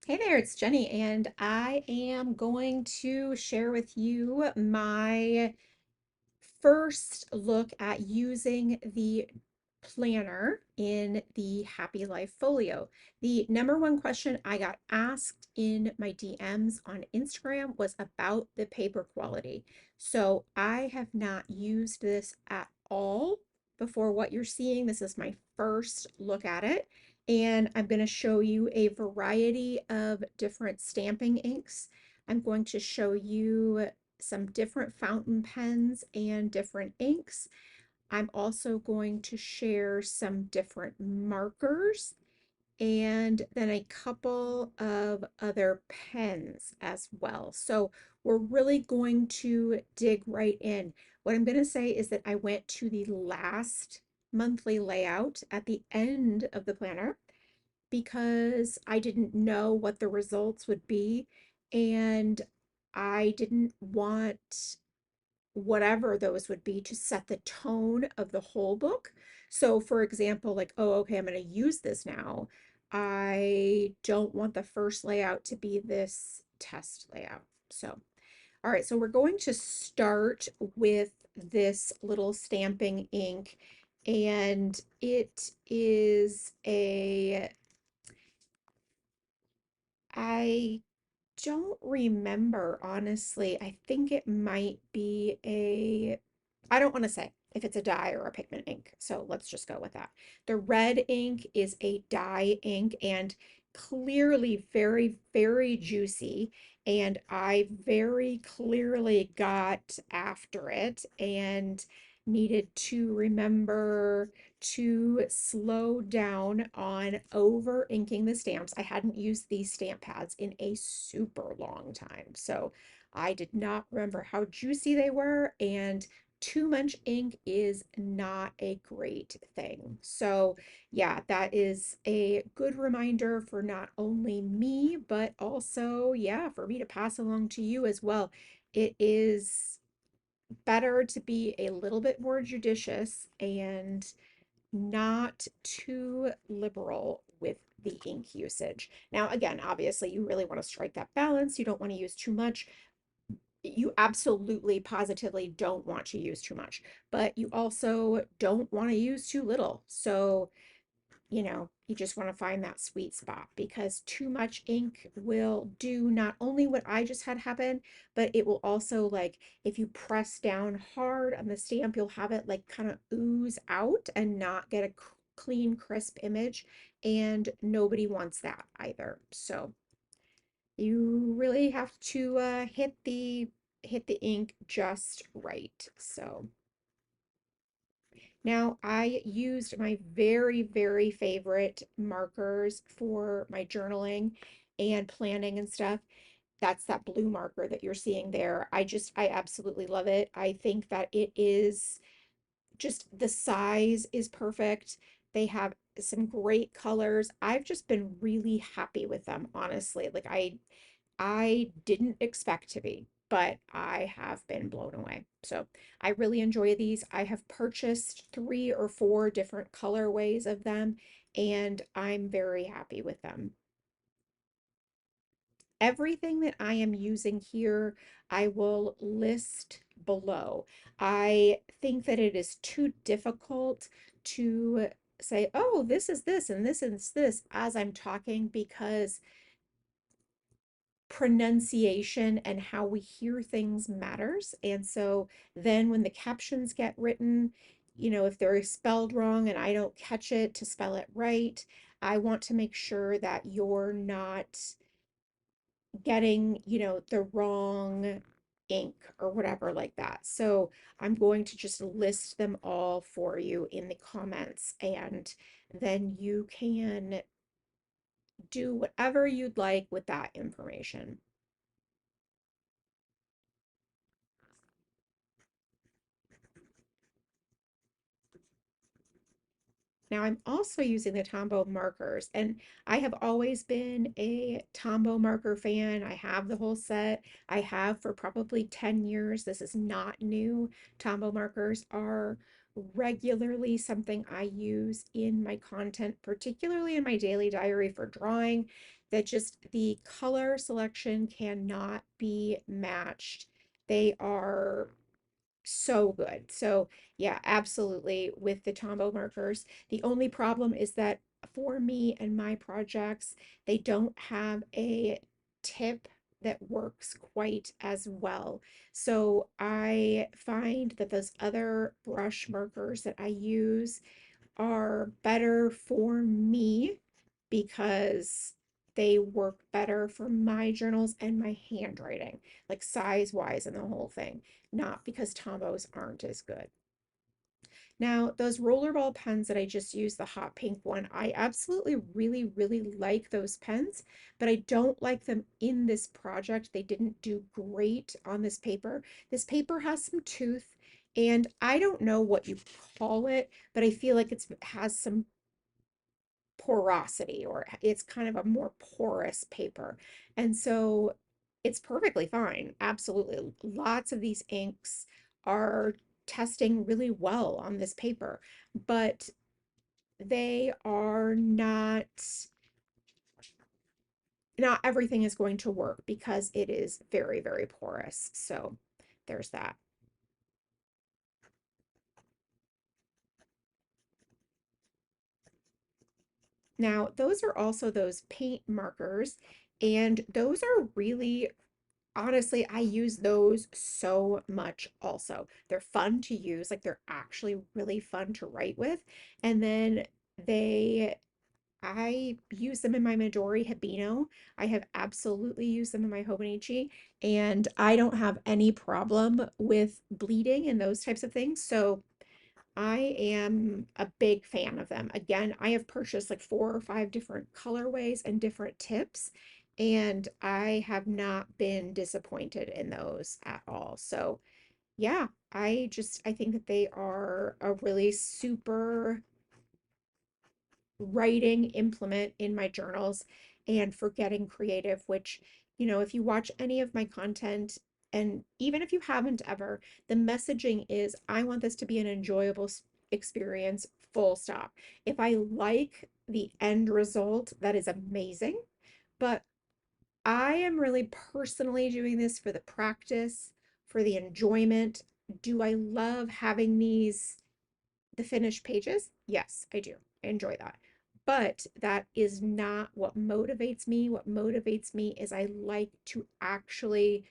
Hey there, it's Jenny, and I am going to share with you my first look at using the planner in the Happy Life Folio. The number one question I got asked in my DMs on Instagram was about the paper quality. So I have not used this at all before what you're seeing. This is my first look at it. And I'm going to show you a variety of different stamping inks. I'm going to show you some different fountain pens and different inks. I'm also going to share some different markers and then a couple of other pens as well. So we're really going to dig right in. What I'm going to say is that I went to the last monthly layout at the end of the planner because I didn't know what the results would be, and I didn't want whatever those would be to set the tone of the whole book. So, for example, like, oh, okay, I'm going to use this now. I don't want the first layout to be this test layout. So, all right, so we're going to start with this little stamping ink, and it is I don't remember, honestly. I think it might be I don't want to say if it's a dye or a pigment ink. So let's just go with that. The red ink is a dye ink and clearly very, very juicy. And I very clearly got after it and needed to remember to slow down on over inking the stamps. I hadn't used these stamp pads in a super long time, so I did not remember how juicy they were, and too much ink is not a great thing. So yeah, that is a good reminder for not only me, but also, yeah, for me to pass along to you as well. It is better to be a little bit more judicious and not too liberal with the ink usage. Now, again, obviously, you really want to strike that balance. You don't want to use too much. You absolutely, positively don't want to use too much, but you also don't want to use too little. So you just want to find that sweet spot because too much ink will do not only what I just had happen, but it will also, like, if you press down hard on the stamp, you'll have it like kind of ooze out and not get a clean, crisp image. And nobody wants that either. So you really have to hit the ink just right. So now, I used my very, very favorite markers for my journaling and planning and stuff. That's that blue marker that you're seeing there. I absolutely love it. I think that it is just the size is perfect. They have some great colors. I've just been really happy with them, honestly. Like I didn't expect to be, but I have been blown away. So I really enjoy these. I have purchased 3 or 4 different colorways of them, and I'm very happy with them. Everything that I am using here, I will list below. I think that it is too difficult to say, oh, this is this and this is this as I'm talking, because pronunciation and how we hear things matters. And so then when the captions get written, if they're spelled wrong and I don't catch it to spell it right, I want to make sure that you're not getting, the wrong ink or whatever like that. So I'm going to just list them all for you in the comments, and then you can do whatever you'd like with that information. Now I'm also using the Tombow markers, and I have always been a Tombow marker fan. I have the whole set. I have for probably 10 years. This is not new. Tombow markers are regularly something I use in my content, particularly in my daily diary for drawing. that just the color selection cannot be matched. They are so good. So yeah, absolutely with the Tombow markers. The only problem is that for me and my projects, they don't have a tip that works quite as well. So I find that those other brush markers that I use are better for me because they work better for my journals and my handwriting, like size wise and the whole thing, not because Tombows aren't as good. Now, those rollerball pens that I just used, the hot pink one, I absolutely really like those pens, but I don't like them in this project. They didn't do great on this paper. This paper has some tooth, and I don't know what you call it, but I feel like it has some porosity, or it's kind of a more porous paper. And so it's perfectly fine. Absolutely. Lots of these inks are testing really well on this paper, but they are not everything is going to work because it is very porous. So there's that. Now, those are also those paint markers, and those are really honestly, I use those so much also. They're fun to use, like they're actually really fun to write with. And then they, I use them in my Midori Hibino. I have absolutely used them in my Hobonichi, and I don't have any problem with bleeding and those types of things. So I am a big fan of them. Again, I have purchased like 4 or 5 different colorways and different tips, and I have not been disappointed in those at all. So, yeah, I think that they are a really super writing implement in my journals and for getting creative, which, if you watch any of my content, and even if you haven't ever, the messaging is I want this to be an enjoyable experience, full stop. If I like the end result, that is amazing. But I am really personally doing this for the practice, for the enjoyment. Do I love having the finished pages? Yes, I do. I enjoy that. But that is not what motivates me. What motivates me is I like to actually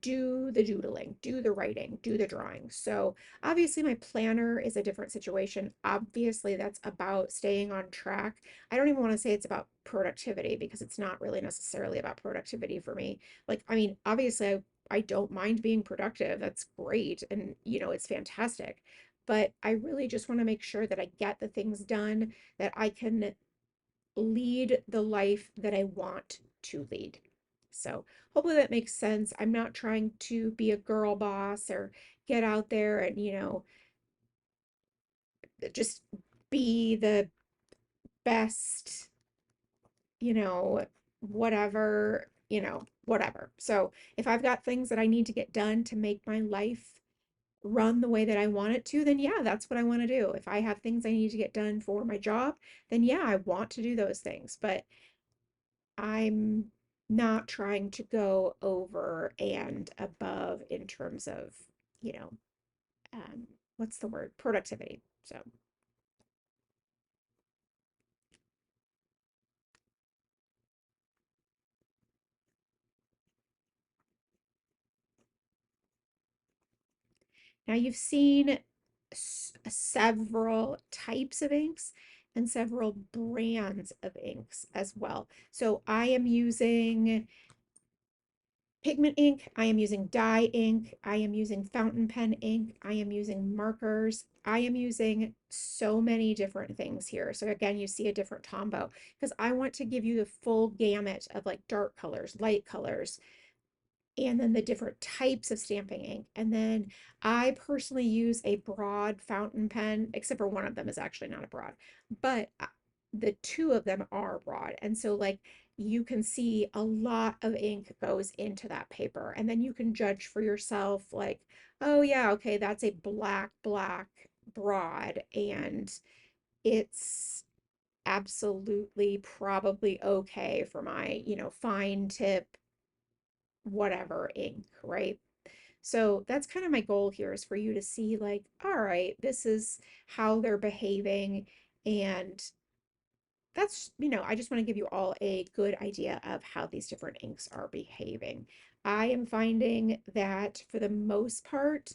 do the doodling, do the writing, do the drawing. So obviously my planner is a different situation. Obviously that's about staying on track. I don't even want to say it's about productivity because it's not really necessarily about productivity for me. Like, I mean, obviously I don't mind being productive. That's great. And, it's fantastic. But I really just want to make sure that I get the things done, that I can lead the life that I want to lead. So hopefully that makes sense. I'm not trying to be a girl boss or get out there and, just be the best, you know, whatever. So if I've got things that I need to get done to make my life run the way that I want it to, then yeah, that's what I want to do. If I have things I need to get done for my job, then yeah, I want to do those things. But I'm not trying to go over and above in terms of, you know, um, what's the word? Productivity. So now you've seen several types of inks and several brands of inks as well. So I am using pigment ink, I am using dye ink, I am using fountain pen ink, I am using markers, I am using so many different things here. So again, you see a different Tombow because I want to give you the full gamut of like dark colors, light colors, and then the different types of stamping ink. And then I personally use a broad fountain pen, except for one of them is actually not a broad, but the two of them are broad. And so like you can see a lot of ink goes into that paper. And then you can judge for yourself like, oh yeah, okay, that's a black broad and it's absolutely probably okay for my, fine tip, whatever ink, right? So that's kind of my goal here is for you to see like, all right, this is how they're behaving. And that's, I just want to give you all a good idea of how these different inks are behaving. I am finding that for the most part,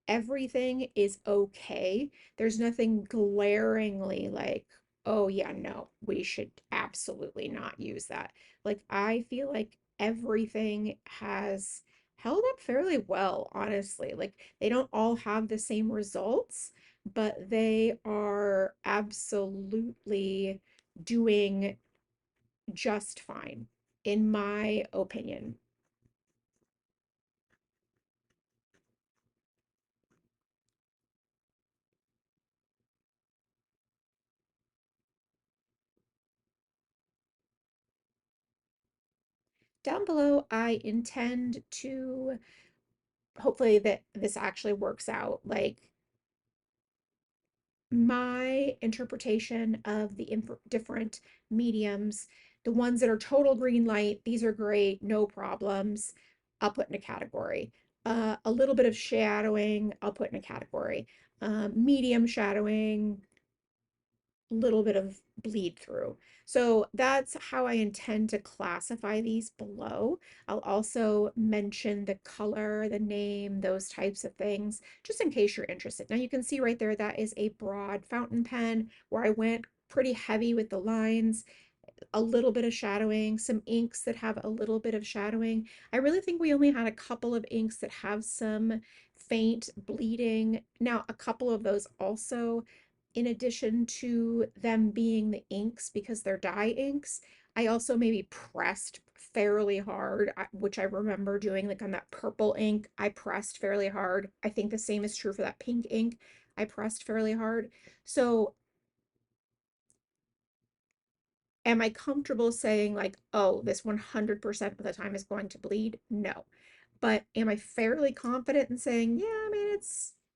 everything is okay. There's nothing glaringly like, oh yeah, no, we should absolutely not use that. Like I feel like everything has held up fairly well, honestly. Like they don't all have the same results, but they are absolutely doing just fine, in my opinion. Down below, I intend to hopefully that this actually works out. Like my interpretation of the different mediums, the ones that are total green light, these are great, no problems. I'll put in a category. A little bit of shadowing, I'll put in a category. Medium shadowing, little bit of bleed through. So that's how I intend to classify these below. I'll also mention the color, the name, those types of things, just in case you're interested. Now you can see right there, that is a broad fountain pen where I went pretty heavy with the lines, a little bit of shadowing, some inks that have a little bit of shadowing. I really think we only had a couple of inks that have some faint bleeding. Now, a couple of those also, in addition to them being the inks because they're dye inks, I also maybe pressed fairly hard, which I remember doing like on that purple ink. I pressed fairly hard. I think the same is true for that pink ink. I pressed fairly hard. So am I comfortable saying like, oh, this 100% of the time is going to bleed? No. But am I fairly confident in saying, yeah, I mean,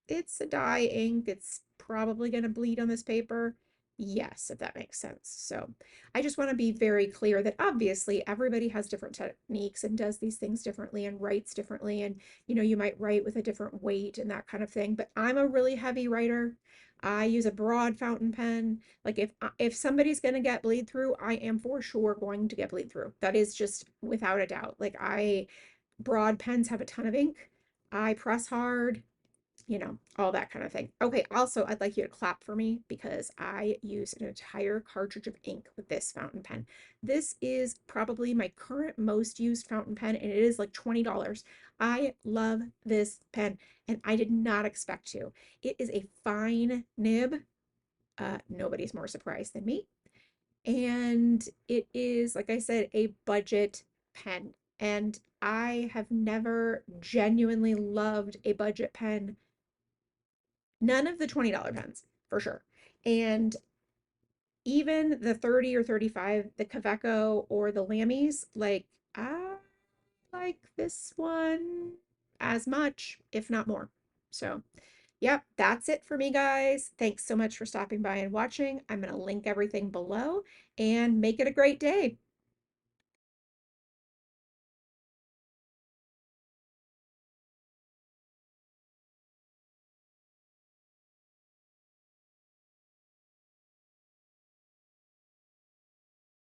it's a dye ink. It's probably going to bleed on this paper. Yes, if that makes sense. So I just want to be very clear that obviously everybody has different techniques and does these things differently and writes differently. And, you might write with a different weight and that kind of thing. But I'm a really heavy writer. I use a broad fountain pen. Like if somebody's going to get bleed through, I am for sure going to get bleed through. That is just without a doubt. Like broad pens have a ton of ink. I press hard, all that kind of thing. Okay, also, I'd like you to clap for me because I use an entire cartridge of ink with this fountain pen. This is probably my current most used fountain pen, and it is like $20. I love this pen, and I did not expect to. It is a fine nib. Nobody's more surprised than me. And it is, like I said, a budget pen. And I have never genuinely loved a budget pen. None of the $20 pens, for sure. And even the 30 or 35, the Kaveco or the Lammies, like I like this one as much, if not more. So, yep, that's it for me, guys. Thanks so much for stopping by and watching. I'm going to link everything below and make it a great day.